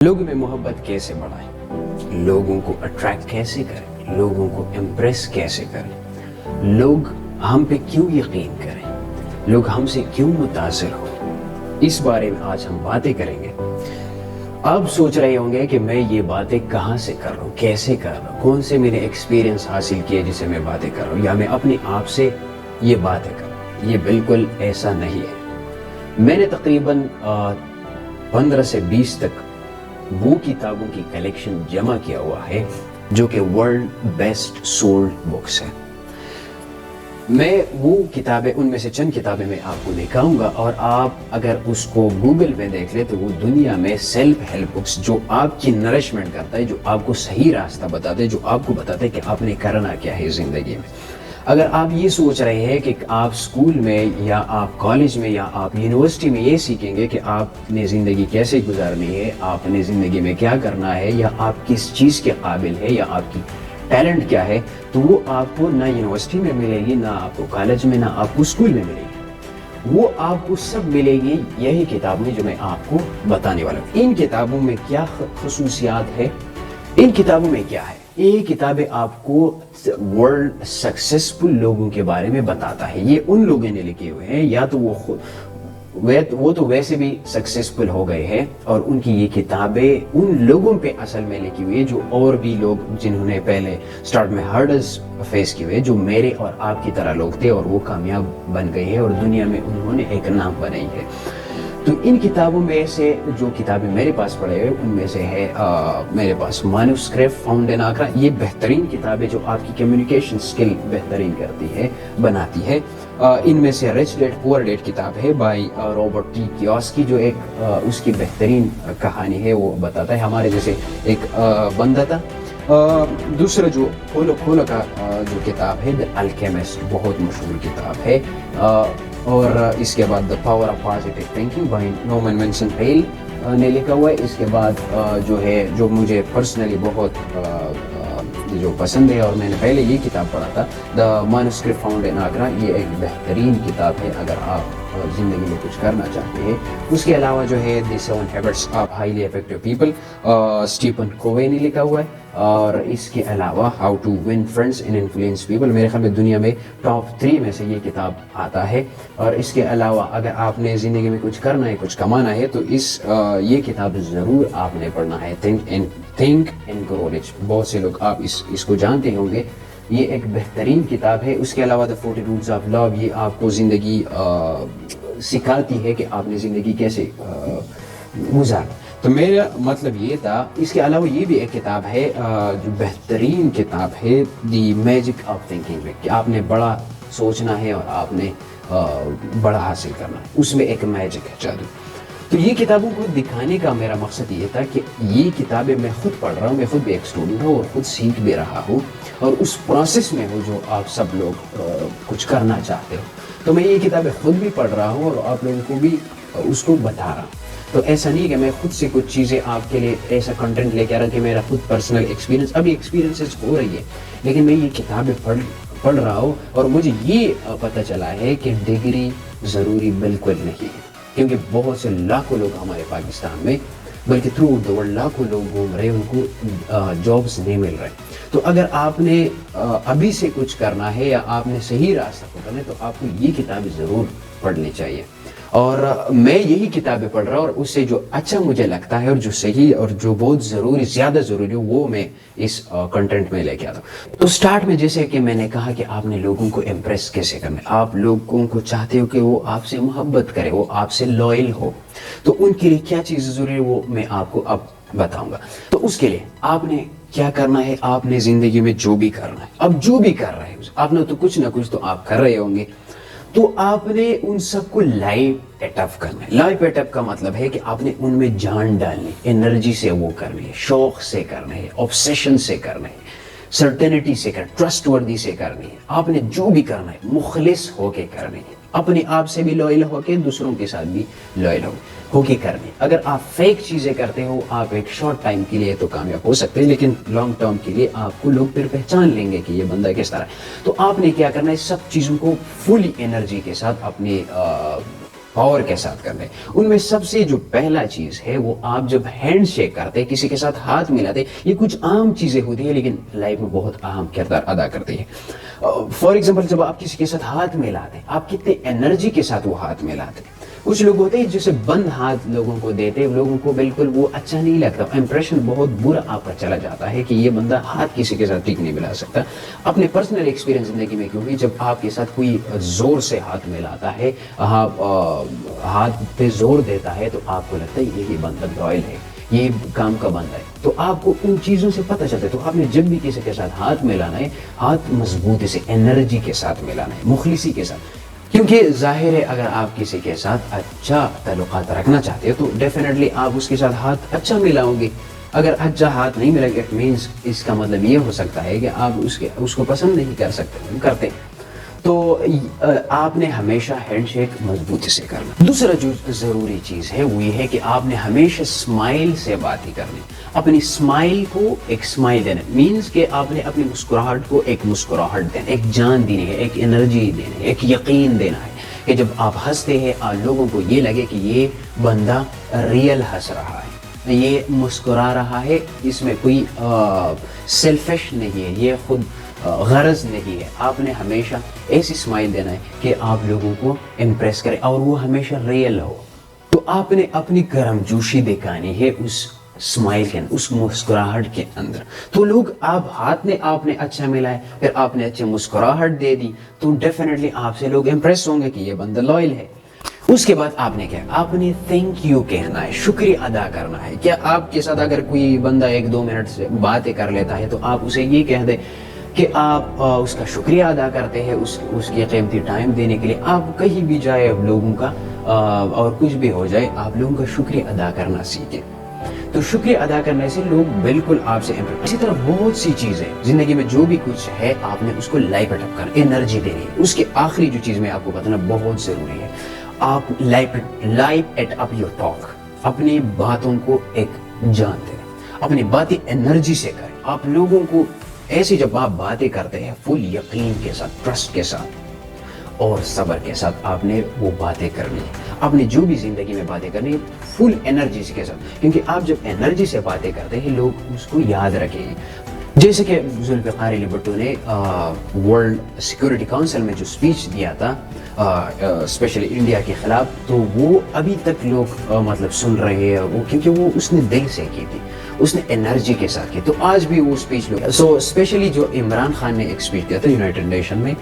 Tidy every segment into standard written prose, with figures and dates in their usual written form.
लोगों में मोहब्बत कैसे बढ़ाएं, लोगों को अट्रैक्ट कैसे करें, लोगों को इम्प्रेस कैसे करें, लोग हम पे क्यों यकीन करें, लोग हमसे क्यों मुतासिर हो, इस बारे में आज हम बातें करेंगे। आप सोच रहे होंगे कि मैं ये बातें कहाँ से कर रहा हूँ, कैसे कर रहा हूँ, कौन से मैंने एक्सपीरियंस हासिल किए जिसे मैं बातें कर रहा हूँ, या मैं अपने आप से ये बातें कर रहा हूँ। ये बिल्कुल ऐसा नहीं है। मैंने तकरीबन 15 से 20 तक वो किताबों की कलेक्शन जमा किया हुआ है जो कि वर्ल्ड बेस्ट सोल्ड बुक्स है। मैं वो किताबें, उनमें से चंद किताबें मैं आपको दिखाऊंगा, और आप अगर उसको गूगल पे देख ले तो वो दुनिया में सेल्फ हेल्प बुक्स जो आपकी नरिशमेंट करता है, जो आपको सही रास्ता बताते हैं, जो आपको बताते हैं कि आपने करना क्या है ज़िंदगी में। अगर आप ये सोच रहे हैं कि आप स्कूल में या आप कॉलेज में या आप यूनिवर्सिटी में ये सीखेंगे कि आपने ज़िंदगी कैसे गुजारनी है, आपने ज़िंदगी में क्या करना है, या आप किस चीज़ के काबिल है, या आपकी टैलेंट क्या है, तो वो आपको ना यूनिवर्सिटी में मिलेगी, ना आपको कॉलेज में, ना आपको स्कूल में मिलेगी। वो आपको सब मिलेगी यही किताबें जो मैं आपको बताने वाला हूँ। इन किताबों में क्या खसूसियात है, इन किताबों में क्या है, ये किताबें आपको वर्ल्ड सक्सेसफुल लोगों के बारे में बताता है। ये उन लोगों ने लिखे हुए हैं, या तो वो तो वैसे भी सक्सेसफुल हो गए हैं, और उनकी ये किताबें उन लोगों पे असल में लिखी हुई है जो और भी लोग जिन्होंने पहले स्टार्ट में हर्डल्स फेस किए हुए, जो मेरे और आपकी तरह लोग थे और वो कामयाब बन गए हैं और दुनिया में उन्होंने एक नाम बनाई है। तो इन किताबों में से जो किताबें मेरे पास पढ़े हुए उनमें से है मेरे पास मैन्युस्क्रिप्ट फाउंड इन आगरा। ये बेहतरीन किताब है जो आपकी कम्युनिकेशन स्किल बेहतरीन करती है, बनाती है। इनमें से रिच डैड पुअर डैड किताब है बाय रॉबर्ट टी कियोसाकी, जो एक उसकी बेहतरीन कहानी है वो बताता है। हमारे जैसे एक बंदा था। दूसरा जो खोलो का जो किताब है द अल्केमिस्ट, बहुत मशहूर किताब है। और इसके बाद the power of positive thinking by Norman Vincent Peale ने लिखा हुआ है। इसके बाद जो है, जो मुझे पर्सनली बहुत जो पसंद है और मैंने पहले ये किताब पढ़ा था, the manuscript found in Agra. ये एक बेहतरीन किताब है अगर आप ज़िंदगी में कुछ करना चाहते हैं। उसके अलावा जो है the 7 habits of highly effective people, Stephen Covey ने लिखा हुआ है। और इसके अलावा how to win friends and influence people, मेरे ख्याल में दुनिया में टॉप 3 में से ये किताब आता है। और इसके अलावा अगर आपने ज़िंदगी में कुछ करना है, कुछ कमाना है, तो ये किताब ज़रूर आपने पढ़ना है, थिंक एंड ग्रो रिच। बहुत से लोग आप इसको जानते होंगे। ये एक बेहतरीन किताब है। उसके अलावा द 40 रूल्स ऑफ लव, ये आपको ज़िंदगी सिखाती है कि आपने ज़िंदगी कैसे गुजारना। तो मेरा मतलब ये था। इसके अलावा ये भी एक किताब है जो बेहतरीन किताब है, द मैजिक ऑफ थिंकिंग, कि आपने बड़ा सोचना है और आपने बड़ा हासिल करना है। उसमें एक मैजिक है, जादू। तो ये किताबों को दिखाने का मेरा मकसद ये था कि ये किताबें मैं खुद पढ़ रहा हूँ, मैं खुद भी एक स्टूडेंट हूँ और खुद सीख भी रहा हूँ, और उस प्रोसेस में हूँ जो आप सब लोग कुछ करना चाहते हो। तो मैं ये किताबें खुद भी पढ़ रहा हूँ और आप लोगों को भी उसको बता रहा हूँ। तो ऐसा नहीं कि मैं खुद से कुछ चीज़ें आपके लिए ऐसा कंटेंट लेके आ रहा कि मेरा खुद पर्सनल एक्सपीरियंस, अभी एक्सपीरियंसेस हो रही है, लेकिन मैं ये किताबें पढ़ रहा हूँ और मुझे ये पता चला है कि डिग्री ज़रूरी बिल्कुल नहीं है, क्योंकि बहुत से लाखों लोग हमारे पाकिस्तान में, बल्कि थ्रू द वर्ल्ड लाखों लोग घूम रहे हैं, उनको जॉब्स नहीं मिल रहे। तो अगर आपने अभी से कुछ करना है या आपने सही रास्ता पकड़ना है, तो आपको ये किताबें ज़रूर पढ़नी चाहिए। और मैं यही किताबें पढ़ रहा हूँ, और उससे जो अच्छा मुझे लगता है और जो सही और जो बहुत ज़रूरी, ज़्यादा ज़रूरी हो, वो मैं इस कंटेंट में लेके आता हूँ। तो स्टार्ट में जैसे कि मैंने कहा कि आपने लोगों को इम्प्रेस कैसे करना है, आप लोगों को चाहते हो कि वो आपसे मोहब्बत करे, वो आपसे लॉयल हो, तो उनके लिए क्या चीज़ ज़रूरी है वो मैं आपको अब बताऊँगा। तो उसके लिए आपने क्या करना है, आपने ज़िंदगी में जो भी करना है, अब जो भी कर रहे हो, आपने तो कुछ ना कुछ तो आप कर रहे होंगे, तो आपने उन सबको लाइफ एटअप करना है। लाइफ एटअप का मतलब है कि आपने उनमें जान डालनी, एनर्जी से वो करनी है, शौक से करना है, ऑब्सेशन से करना है, सर्टेनिटी से करना, ट्रस्टवर्दी से करनी है। आपने जो भी करना है मुखलिस होके करनी है, अपने आप से भी लॉयल होके, दूसरों के साथ भी लॉयल होके करनी। अगर आप फेक चीज़ें करते हो, आप एक शॉर्ट टाइम के लिए तो कामयाब हो सकते हैं, लेकिन लॉन्ग टर्म के लिए आपको लोग फिर पहचान लेंगे कि ये बंदा किस तरह है। तो आपने क्या करना है, सब चीज़ों को फुली एनर्जी के साथ अपने पावर के साथ करते हैं। उनमें सबसे जो पहला चीज है वो आप जब हैंड शेक करते हैं, किसी के साथ हाथ मिलाते, ये कुछ आम चीजें होती है लेकिन लाइफ में बहुत अहम किरदार अदा करती है। फॉर एग्जाम्पल, जब आप किसी के साथ हाथ मिलाते हैं, आप कितने एनर्जी के साथ वो हाथ मिलाते हैं। कुछ लोग होते हैं जैसे बंद हाथ लोगों को देते, लोगों को बिल्कुल वो अच्छा नहीं लगता, इंप्रेशन बहुत बुरा आपका चला जाता है कि ये बंदा हाथ किसी के साथ ठीक नहीं मिला सकता। अपने पर्सनल एक्सपीरियंस जिंदगी में क्योंकि जब आपके साथ कोई जोर से हाथ मिलाता है, हाथ पे जोर देता है, तो आपको लगता है ये बंदा लॉयल है, ये काम का बंदा है, तो आपको उन चीजों से पता चलता है। तो आपने जब भी किसी के साथ हाथ मिलाना है, हाथ मजबूती से एनर्जी के साथ मिलाना है, मुखलिसी के साथ, क्योंकि जाहिर है अगर आप किसी के साथ अच्छा ताल्लुकात रखना चाहते हो तो डेफिनेटली आप उसके साथ हाथ अच्छा मिलाओगे। अगर अच्छा हाथ नहीं मिलेगा, इट मीन्स इसका मतलब ये हो सकता है कि आप उसको पसंद नहीं करते। तो आपने हमेशा हैंडशेक मजबूती से करना। दूसरा जो ज़रूरी चीज़ है वो ये है कि आपने हमेशा स्माइल से बातें करनी। अपनी स्माइल को एक स्माइल देना मीन्स कि आपने अपनी मुस्कुराहट को एक मुस्कुराहट देना, एक जान देनी है, एक एनर्जी देना है, एक यकीन देना है कि जब आप हंसते हैं लोगों को ये लगे कि ये बंदा रियल हंस रहा है, ये मुस्कुरा रहा है, इसमें कोई सेल्फिश नहीं है, ये खुद गरज नहीं है। आपने हमेशा ऐसी स्माइल देना है कि आप लोगों को इम्प्रेस करे और वो हमेशा रियल हो। तो आपने अपनी गर्मजोशी दिखानी है उस स्माइल के अंदर, उस मुस्कुराहट के अंदर। तो लोग आप हाथ में आपने अच्छा मिलाया, फिर आपने अच्छी मुस्कुराहट दे दी, तो डेफिनेटली आपसे लोग इम्प्रेस होंगे कि ये बंदा लॉयल है। उसके बाद आपने क्या, आपने थैंक यू कहना है, शुक्रिया अदा करना है। क्या आपके साथ अगर कोई बंदा 1-2 मिनट से बातें कर लेता है तो आप उसे ये कह दे कि आप उसका शुक्रिया अदा करते हैं उसकी कीमती टाइम देने के लिए। आप कहीं भी जाए लोगों का और कुछ भी हो जाए, आप लोगों का शुक्रिया अदा करना सीखें। तो शुक्रिया अदा करने से लोग बिल्कुल आपसे इम्प्रेस। इसी तरह बहुत सी चीजें जिंदगी में जो भी कुछ है आपने उसको लाइफ अप कर एनर्जी देनी है। उसके आखिरी जो चीज मैं आपको बताना बहुत जरूरी है, आप life at up your talk, अपनी बातों को एक जान दें, अपनी बातें एनर्जी से करें। आप लोगों को ऐसे जब आप बातें करते हैं फुल यकीन के साथ, ट्रस्ट के साथ और सब्र के साथ आपने वो बातें करनी है। आपने जो भी जिंदगी में बातें करनी है फुल एनर्जी के साथ, क्योंकि आप जब एनर्जी से बातें करते हैं लोग उसको याद रखेंगे। जैसे कि जुल्फ़िकार अली भुट्टो ने वर्ल्ड सिक्योरिटी काउंसिल में जो स्पीच दिया था स्पेशली इंडिया के खिलाफ, तो वो अभी तक लोग मतलब सुन रहे हैं वो, क्योंकि वो उसने दिल से की थी, उसने एनर्जी के साथ की। तो आज भी वो स्पीच लोग स्पेशली जो इमरान खान ने एक स्पीच दिया था यूनाइटेड नेशन में,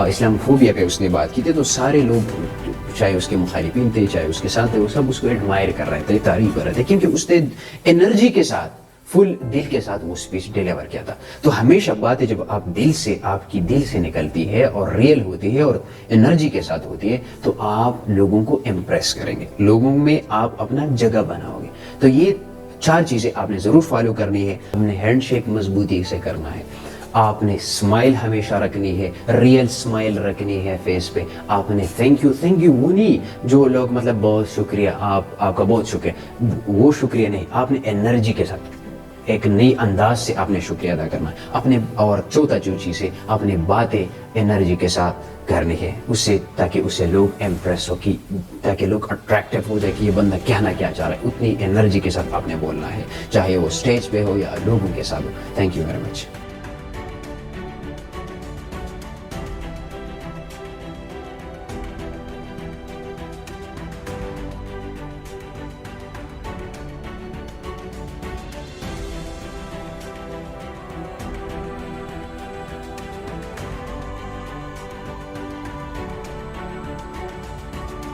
इस्लामोफोबिया पे उसने बात की थी, तो सारे लोग चाहे उसके मुखालिफिन थे चाहे उसके साथ थे, वो सब उसको एडमायर कर रहे थे, तारीफ कर रहे थे, क्योंकि उसने एनर्जी के साथ फुल दिल के साथ वो स्पीच डिलीवर किया था। तो हमेशा बातें जब आप आपकी दिल से निकलती है और रियल होती है और एनर्जी के साथ होती है, तो आप लोगों को इम्प्रेस करेंगे, लोगों में आप अपना जगह बनाओगे। तो ये 4 चीजें आपने जरूर फॉलो करनी है। आपने हैंडशेक मजबूती से करना है, आपने स्माइल हमेशा रखनी है, रियल स्माइल रखनी है फेस पे। आपने थैंक यू वो नहीं जो लोग मतलब बहुत शुक्रिया, आपका बहुत शुक्रिया, वो शुक्रिया नहीं, आपने एनर्जी के साथ एक नई अंदाज से आपने शुक्रिया अदा करना है अपने। और चौथा जो चीज़ है, अपनी बातें एनर्जी के साथ करनी है उससे, ताकि उससे लोग इम्प्रेस हो, कि ताकि लोग अट्रैक्टिव हो जाए कि ये बंदा कहना क्या चाह रहा है। उतनी एनर्जी के साथ आपने बोलना है, चाहे वो स्टेज पे हो या लोगों के साथ हो। Thank you very much.